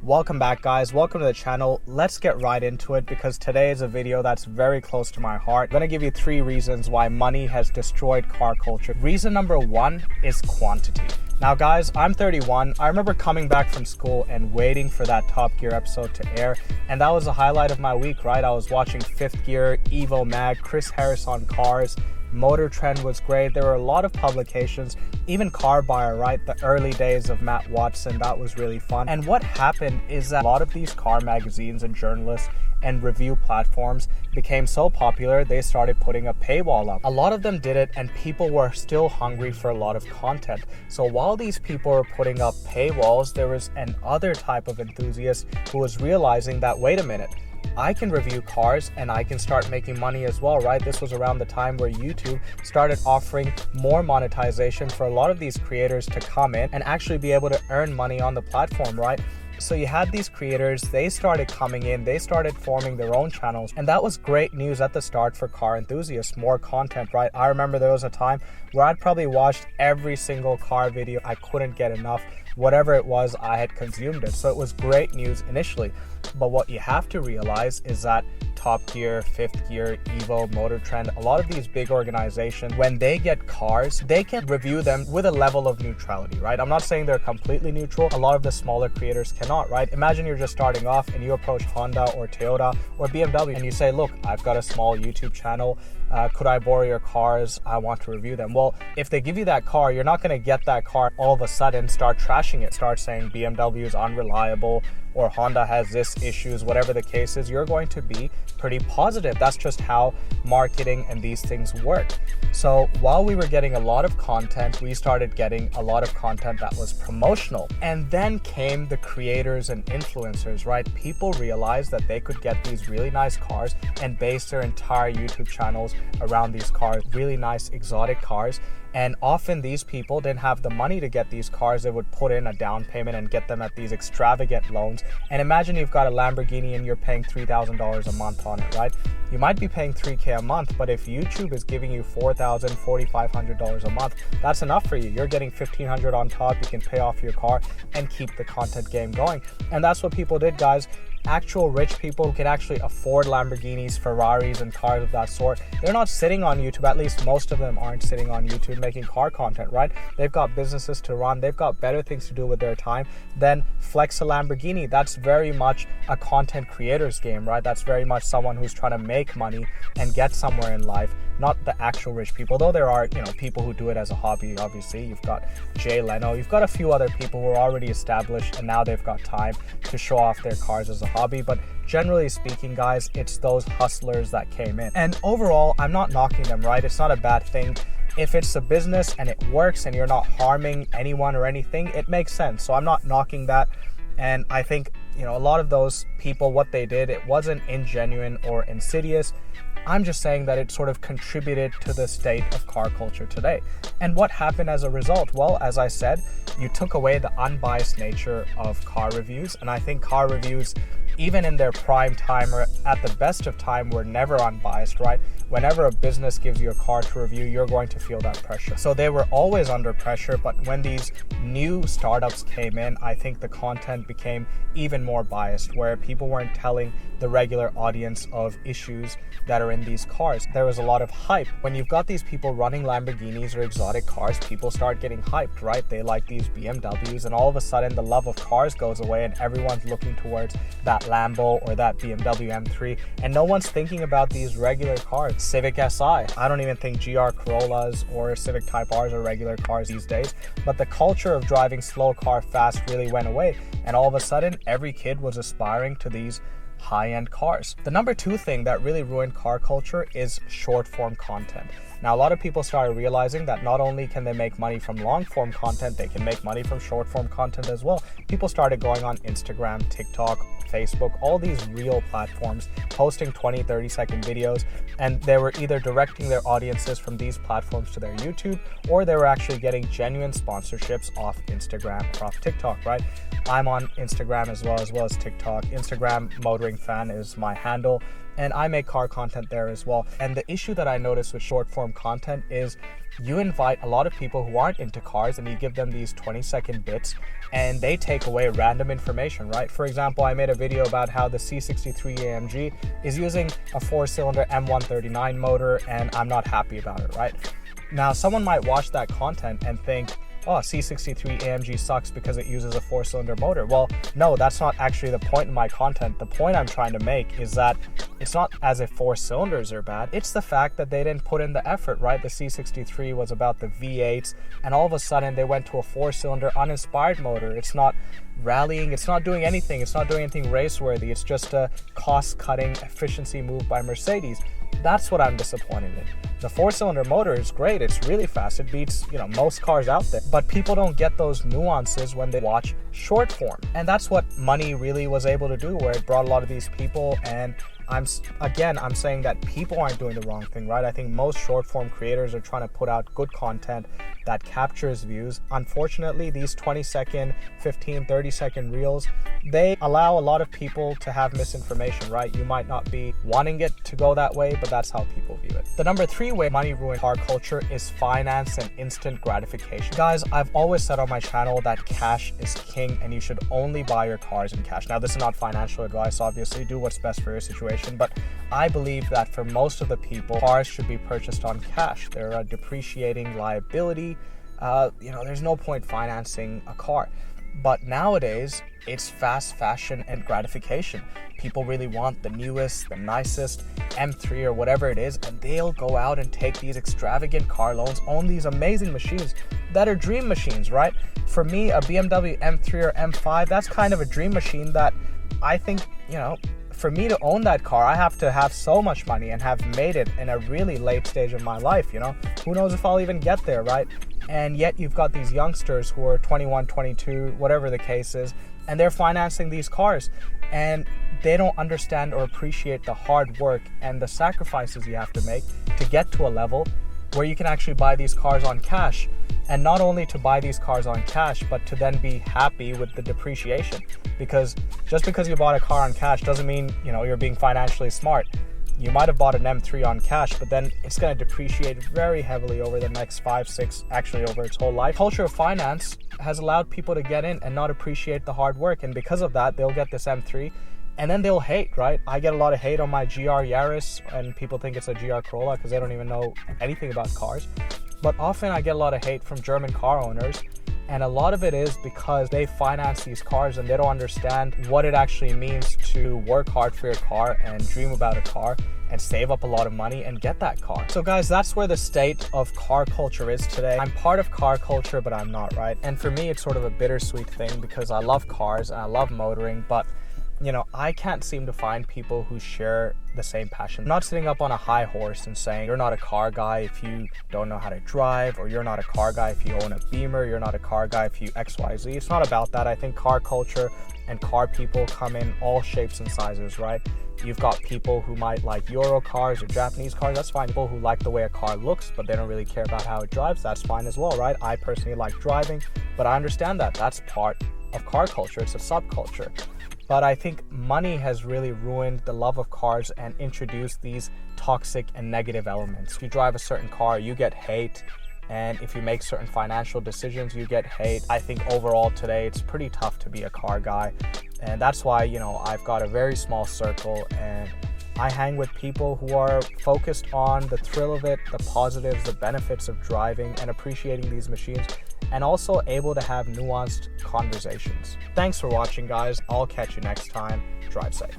Welcome back, guys. Welcome to the channel. Let's get right into it because today is a video that's very close to my heart. I'm going to give you 3 reasons why money has destroyed car culture. Reason number 1 is quantity. Now guys, I'm 31. I remember coming back from school and waiting for that Top Gear episode to air, and that was the highlight of my week, right? I was watching 5th Gear, Evo Mag, Chris Harris on cars. Motor Trend was great. There were a lot of publications, even Car Buyer, right? The early days of Matt Watson, that was really fun. And what happened is that a lot of these car magazines and journalists and review platforms became so popular, they started putting a paywall up. A lot of them did it, and people were still hungry for a lot of content. So while these people were putting up paywalls, there was another type of enthusiast who was realizing that, wait a minute, I can review cars and I can start making money as well, right? This was around the time where YouTube started offering more monetization for a lot of these creators to come in and actually be able to earn money on the platform, right? So you had these creators, they started coming in, they started forming their own channels, and that was great news at the start for car enthusiasts, more content, right? I remember there was a time where I'd probably watched every single car video. I couldn't get enough. Whatever it was, I had consumed it. So it was great news initially. But what you have to realize is that Top Gear, 5th Gear, Evo, Motor Trend, a lot of these big organizations, when they get cars, they can review them with a level of neutrality, right? I'm not saying they're completely neutral. A lot of the smaller creators cannot, right? Imagine you're just starting off and you approach Honda or Toyota or BMW and you say, look, I've got a small YouTube channel. Could I borrow your cars? I want to review them. Well, if they give you that car, you're not going to get that car all of a sudden, start trashing it, start saying BMW is unreliable or Honda has this issues, whatever the case is. You're going to be pretty positive. That's just how marketing and these things work. So while we were getting a lot of content, we started getting a lot of content that was promotional. And then came the creators and influencers, right? People realized that they could get these really nice cars and base their entire YouTube channels around these cars, really nice exotic cars. And often these people didn't have the money to get these cars. They would put in a down payment and get them at these extravagant loans. And imagine you've got a Lamborghini and you're paying $3,000 a month on it, right? You might be paying $3,000 a month, but if YouTube is giving you $4,000, $4,500 a month, that's enough for you. You're getting $1,500 on top. You can pay off your car and keep the content game going. And that's what people did, guys. Actual rich people who can actually afford Lamborghinis, Ferraris, and cars of that sort, they're not sitting on YouTube. At least most of them aren't sitting on YouTube making car content, right? They've got businesses to run. They've got better things to do with their time than flex a Lamborghini. That's very much a content creator's game, right? That's very much someone who's trying to make money and get somewhere in life, not the actual rich people. Though there are, people who do it as a hobby, obviously. You've got Jay Leno. You've got a few other people who are already established and now they've got time to show off their cars as a hobby. But generally speaking, guys, it's those hustlers that came in. And overall, I'm not knocking them, right? It's not a bad thing. If it's a business and it works and you're not harming anyone or anything, it makes sense. So I'm not knocking that. And I think, a lot of those people, what they did, it wasn't ingenuine or insidious. I'm just saying that it sort of contributed to the state of car culture today. And what happened as a result? Well, as I said, you took away the unbiased nature of car reviews. And I think car reviews, even in their prime time or at the best of time, were never unbiased, right? Whenever a business gives you a car to review, you're going to feel that pressure. So they were always under pressure, but when these new startups came in, I think the content became even more biased, where people weren't telling the regular audience of issues that are in these cars. There was a lot of hype. When you've got these people running Lamborghinis or exotic cars, people start getting hyped, right? They like these BMWs, and all of a sudden the love of cars goes away and everyone's looking towards that Lambo or that BMW M3, and no one's thinking about these regular cars. Civic Si. I don't even think GR Corollas or Civic Type Rs are regular cars these days, but the culture of driving slow car fast really went away, and all of a sudden every kid was aspiring to these high-end cars. The number 2 thing that really ruined car culture is short-form content. Now, a lot of people started realizing that not only can they make money from long-form content, they can make money from short-form content as well. People started going on Instagram, TikTok, Facebook, all these real platforms, posting 20, 30-second videos, and they were either directing their audiences from these platforms to their YouTube, or they were actually getting genuine sponsorships off Instagram or off TikTok, right? I'm on Instagram as well as TikTok. Instagram Motoring Fan is my handle, and I make car content there as well. And the issue that I noticed with short form form content is you invite a lot of people who aren't into cars and you give them these 20-second bits and they take away random information, right? For example, I made a video about how the C63 AMG is using a 4-cylinder M139 motor and I'm not happy about it, right? Now, someone might watch that content and think, oh, C63 AMG sucks because it uses a 4-cylinder motor. Well, no, that's not actually the point of my content. The point I'm trying to make is that it's not as if 4 cylinders are bad. It's the fact that they didn't put in the effort, right? The C63 was about the V8s, and all of a sudden they went to a 4-cylinder uninspired motor. It's not rallying, it's not doing anything. It's not doing anything race-worthy. It's just a cost-cutting efficiency move by Mercedes. That's what I'm disappointed in. The 4-cylinder motor is great. It's really fast. It beats, most cars out there. But people don't get those nuances when they watch short form. And that's what Money really was able to do, where it brought a lot of these people. And I'm saying that people aren't doing the wrong thing, right? I think most short form creators are trying to put out good content that captures views. Unfortunately, these 20-second, 15, 30-second reels, they allow a lot of people to have misinformation, right? You might not be wanting it to go that way, but that's how people view it. The number 3 way money ruined car culture is finance and instant gratification. Guys, I've always said on my channel that cash is king and you should only buy your cars in cash. Now, this is not financial advice, obviously. Do what's best for your situation, but I believe that for most of the people, cars should be purchased on cash. They're a depreciating liability. There's no point financing a car. But nowadays, it's fast fashion and gratification. People really want the newest, the nicest M3 or whatever it is, and they'll go out and take these extravagant car loans, own these amazing machines that are dream machines, right? For me, a BMW M3 or M5, that's kind of a dream machine that I think, for me to own that car, I have to have so much money and have made it in a really late stage of my life, Who knows if I'll even get there, right? And yet you've got these youngsters who are 21, 22, whatever the case is, and they're financing these cars. And they don't understand or appreciate the hard work and the sacrifices you have to make to get to a level where you can actually buy these cars on cash. And not only to buy these cars on cash, but to then be happy with the depreciation. Because just because you bought a car on cash doesn't mean, you're being financially smart. You might have bought an M3 on cash, but then it's going to depreciate very heavily over the next 5, 6, actually over its whole life. Culture of finance has allowed people to get in and not appreciate the hard work. And because of that, they'll get this M3 and then they'll hate, right? I get a lot of hate on my GR Yaris and people think it's a GR Corolla because they don't even know anything about cars. But often I get a lot of hate from German car owners. And a lot of it is because they finance these cars and they don't understand what it actually means to work hard for your car and dream about a car and save up a lot of money and get that car. So guys, that's where the state of car culture is today. I'm part of car culture, but I'm not, right? And for me, it's sort of a bittersweet thing because I love cars and I love motoring, but I can't seem to find people who share the same passion. I'm not sitting up on a high horse and saying, you're not a car guy if you don't know how to drive, or you're not a car guy if you own a Beamer, you're not a car guy if you XYZ. It's not about that. I think car culture and car people come in all shapes and sizes, right? You've got people who might like Euro cars or Japanese cars. That's fine. People who like the way a car looks, but they don't really care about how it drives. That's fine as well, right? I personally like driving, but I understand that. That's part of car culture. It's a subculture. But I think money has really ruined the love of cars and introduced these toxic and negative elements. If you drive a certain car, you get hate. And if you make certain financial decisions, you get hate. I think overall today, it's pretty tough to be a car guy. And that's why, I've got a very small circle and I hang with people who are focused on the thrill of it, the positives, the benefits of driving and appreciating these machines, and also able to have nuanced conversations. Thanks for watching, guys. I'll catch you next time. Drive safe.